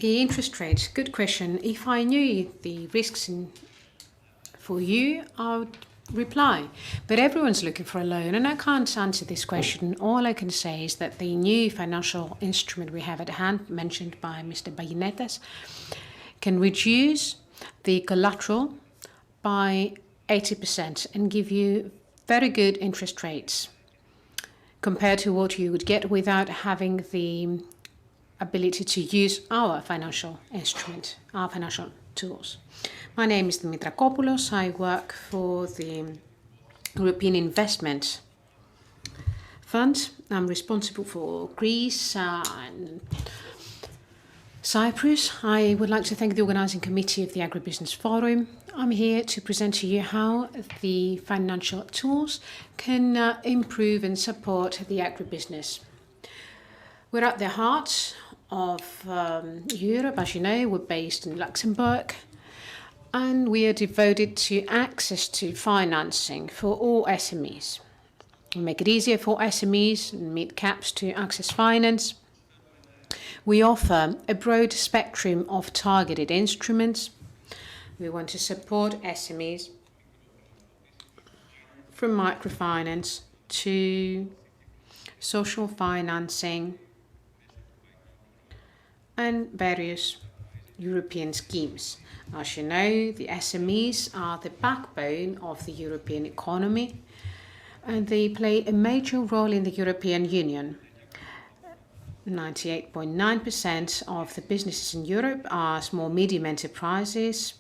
The interest rates, good question. If I knew the risks for you, I would reply. But everyone's looking for a loan, and I can't answer this question. All I can say is that the new financial instrument we have at hand, mentioned by Mr. Baginetas, can reduce the collateral by 80% and give you very good interest rates compared to what you would get without having the ability to use our financial instrument, our financial tools. My name is Dimitrakopoulos. I work for the European Investment Fund. I'm responsible for Greece and Cyprus. I would like to thank the organizing committee of the AgriBusiness Forum. I'm here to present to you how the financial tools can improve and support the agribusiness. We're at the heart of Europe. As you know, we're based in Luxembourg, and we are devoted to access to financing for all SMEs. We make it easier for SMEs and mid-caps to access finance. We offer a broad spectrum of targeted instruments. We want to support SMEs from microfinance to social financing and various European schemes. As you know, the SMEs are the backbone of the European economy, and they play a major role in the European Union. 98.9% of the businesses in Europe are small, medium enterprises.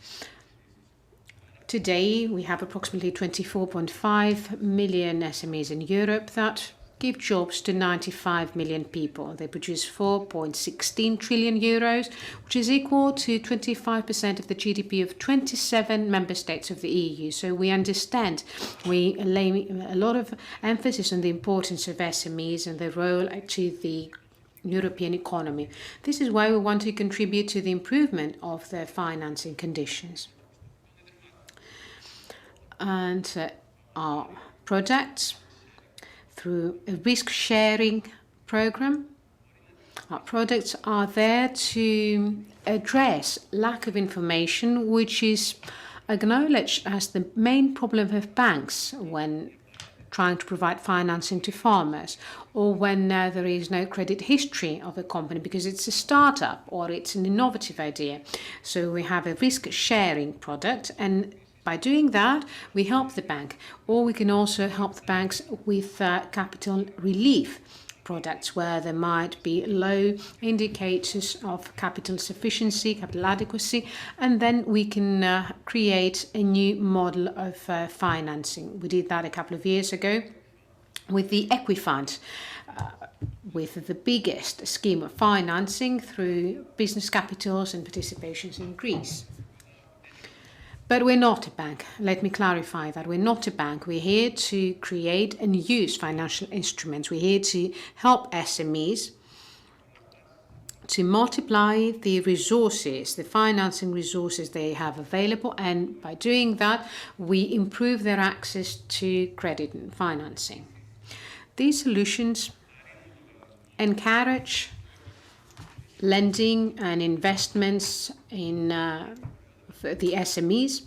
Today, we have approximately 24.5 million SMEs in Europe that give jobs to 95 million people. They produce 4.16 trillion euros, which is equal to 25% of the GDP of 27 member states of the EU. So we understand, we lay a lot of emphasis on the importance of SMEs and their role to the European economy. This is why we want to contribute to the improvement of their financing conditions. And our projects, through a risk-sharing program, our products are there to address lack of information, which is acknowledged as the main problem of banks when trying to provide financing to farmers, or when there is no credit history of a company because it's a startup or it's an innovative idea. So we have a risk-sharing product, and by doing that, we help the bank, or we can also help the banks with capital relief products where there might be low indicators of capital sufficiency, capital adequacy, and then we can create a new model of financing. We did that a couple of years ago with the Equifund, with the biggest scheme of financing through business capitals and participations in Greece. But we're not a bank. Let me clarify that. We're not a bank. We're here to create and use financial instruments. We're here to help SMEs to multiply the resources, the financing resources they have available. And by doing that, we improve their access to credit and financing. These solutions encourage lending and investments in the SMEs,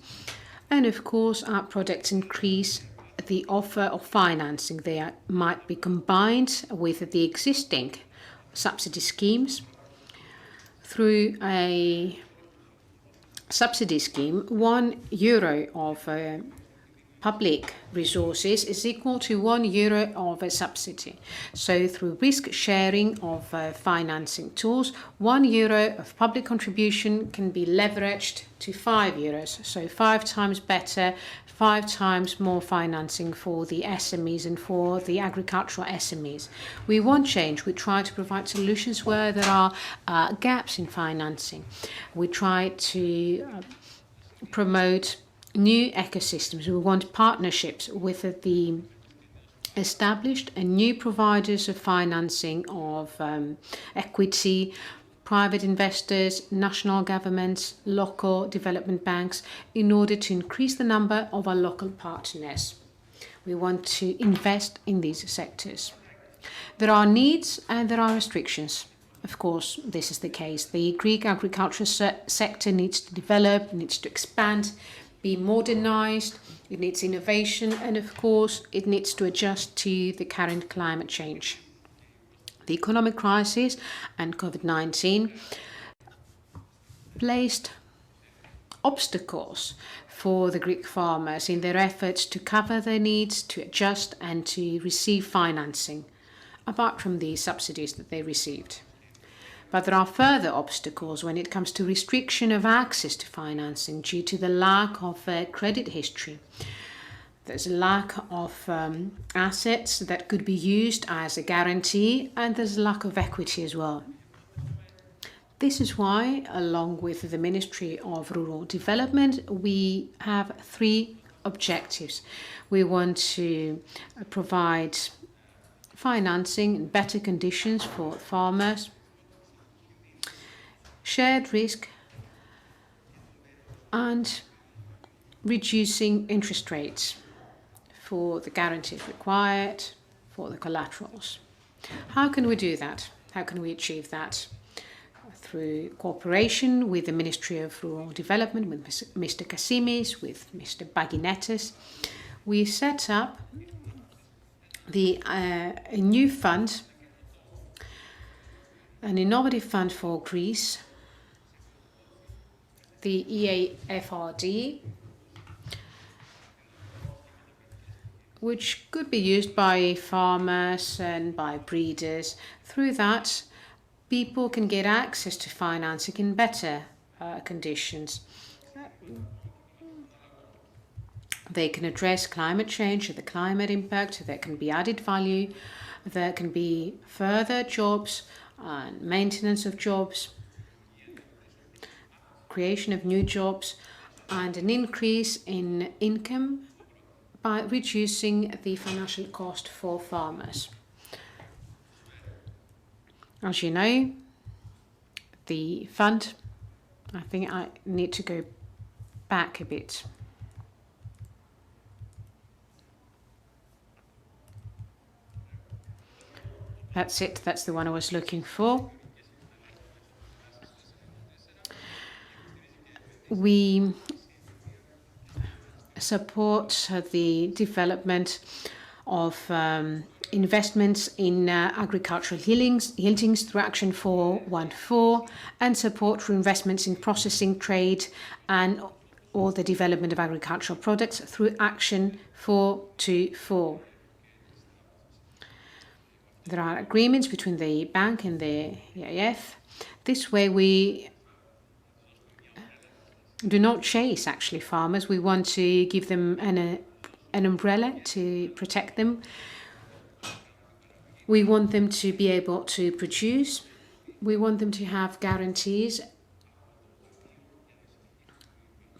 and of course our products increase the offer of financing. They might be combined with the existing subsidy schemes. Through a subsidy scheme, €1 of public resources is equal to €1 of a subsidy. So through risk sharing of financing tools, €1 of public contribution can be leveraged to €5. So 5 times better, 5 times more financing for the SMEs and for the agricultural SMEs. We want change. We try to provide solutions where there are gaps in financing. We try to promote new ecosystems. We want partnerships with the established and new providers of financing, of equity, private investors, national governments, local development banks, in order to increase the number of our local partners. We want to invest in these sectors. There are needs and there are restrictions. Of course, this is the case. The Greek agriculture sector needs to develop, needs to expand, be modernized, it needs innovation, and of course, it needs to adjust to the current climate change. The economic crisis and COVID-19 placed obstacles for the Greek farmers in their efforts to cover their needs, to adjust, and to receive financing, apart from the subsidies that they received. But there are further obstacles when it comes to restriction of access to financing due to the lack of credit history. There's a lack of assets that could be used as a guarantee, and there's a lack of equity as well. This is why, along with the Ministry of Rural Development, we have 3 objectives. We want to provide financing and better conditions for farmers, shared risk, and reducing interest rates for the guarantees required for the collaterals. How can we do that? How can we achieve that? Through cooperation with the Ministry of Rural Development, with Mr. Kasimis, with Mr. Baginetas, we set up a new fund, an innovative fund for Greece, the EAFRD, which could be used by farmers and by breeders. Through that, people can get access to financing in better conditions. They can address climate change, the climate impact, there can be added value, there can be further jobs and maintenance of jobs, creation of new jobs, and an increase in income by reducing the financial cost for farmers. As you know, the fund, I think I need to go back a bit. That's it, that's the one I was looking for. We support the development of investments in agricultural yieldings through Action 414 and support for investments in processing, trade and or the development of agricultural products through Action 424. There are agreements between the bank and the ABF. This way we do not chase actually farmers. We want to give them an umbrella to protect them. We want them to be able to produce. We want them to have guarantees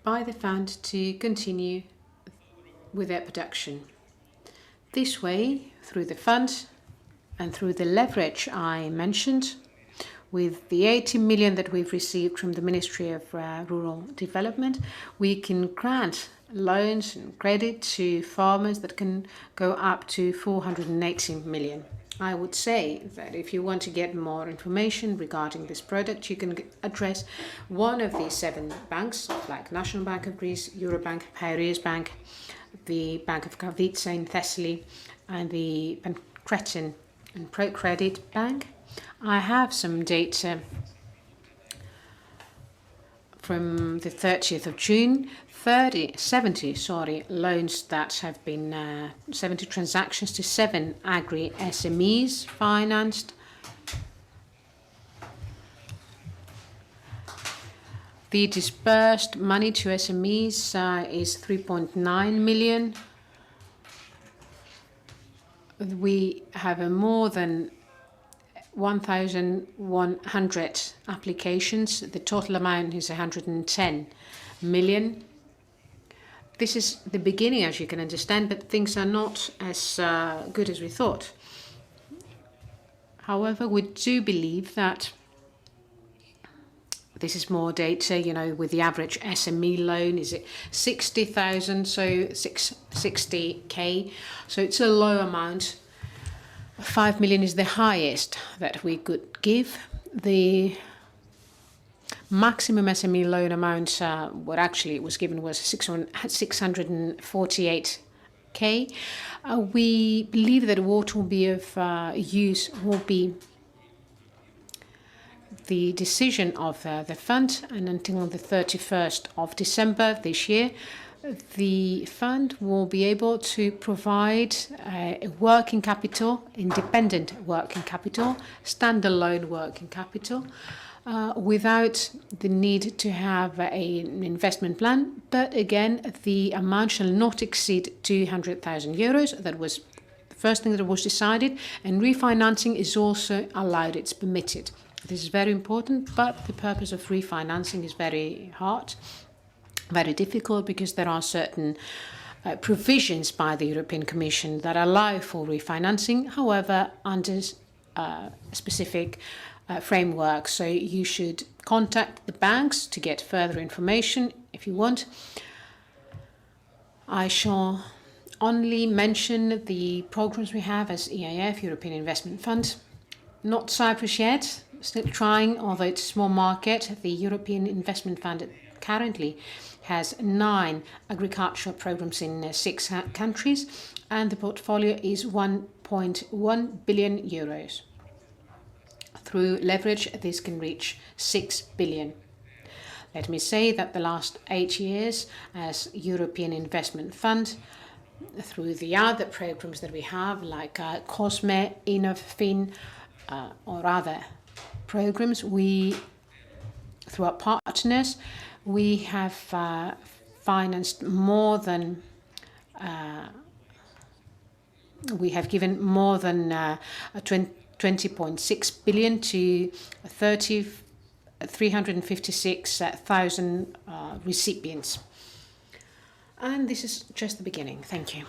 by the fund to continue with their production. This way, through the fund and through the leverage I mentioned, with the 80 million that we've received from the Ministry of Rural Development, we can grant loans and credit to farmers that can go up to 480 million. I would say that if you want to get more information regarding this product, you can address one of these 7 banks, like National Bank of Greece, Eurobank, Piraeus Bank, the Bank of Kavitsa in Thessaly, and the Pancretin and ProCredit Bank. I have some data from the 30th of June, 70 loans that have been 70 transactions to 7 agri-SMEs financed. The disbursed money to SMEs is 3.9 million. We have more than 1,100 applications. The total amount is 110 million. This is the beginning, as you can understand, but things are not as good as we thought. However, we do believe that this is more data, with the average SME loan, is it 60,000, so 60K. So it's a low amount. 5 million is the highest that we could give. The maximum SME loan amount, what actually it was given was 648K. We believe that what will be of use will be the decision of the fund, and until the 31st of December this year, the fund will be able to provide a working capital, independent working capital, standalone working capital, without the need to have an investment plan. But again, the amount shall not exceed 200,000 euros. That was the first thing that was decided, and refinancing is also allowed, it's permitted. This is very important, but the purpose of refinancing is very hard, very difficult, because there are certain provisions by the European Commission that allow for refinancing, however, under a specific framework. So you should contact the banks to get further information if you want. I shall only mention the programs we have as EIF, European Investment Fund. Not Cyprus yet, still trying, although it's a small market. The European Investment Fund currently has 9 agricultural programs in 6 countries, and the portfolio is 1.1 billion euros. Through leverage, this can reach 6 billion. Let me say that the last 8 years as European Investment Fund, through the other programs that we have, like COSME, InnovFin, or other programs, through our partners, we have financed more than, we have given more than 20.6 billion to 356,000 recipients. And this is just the beginning. Thank you.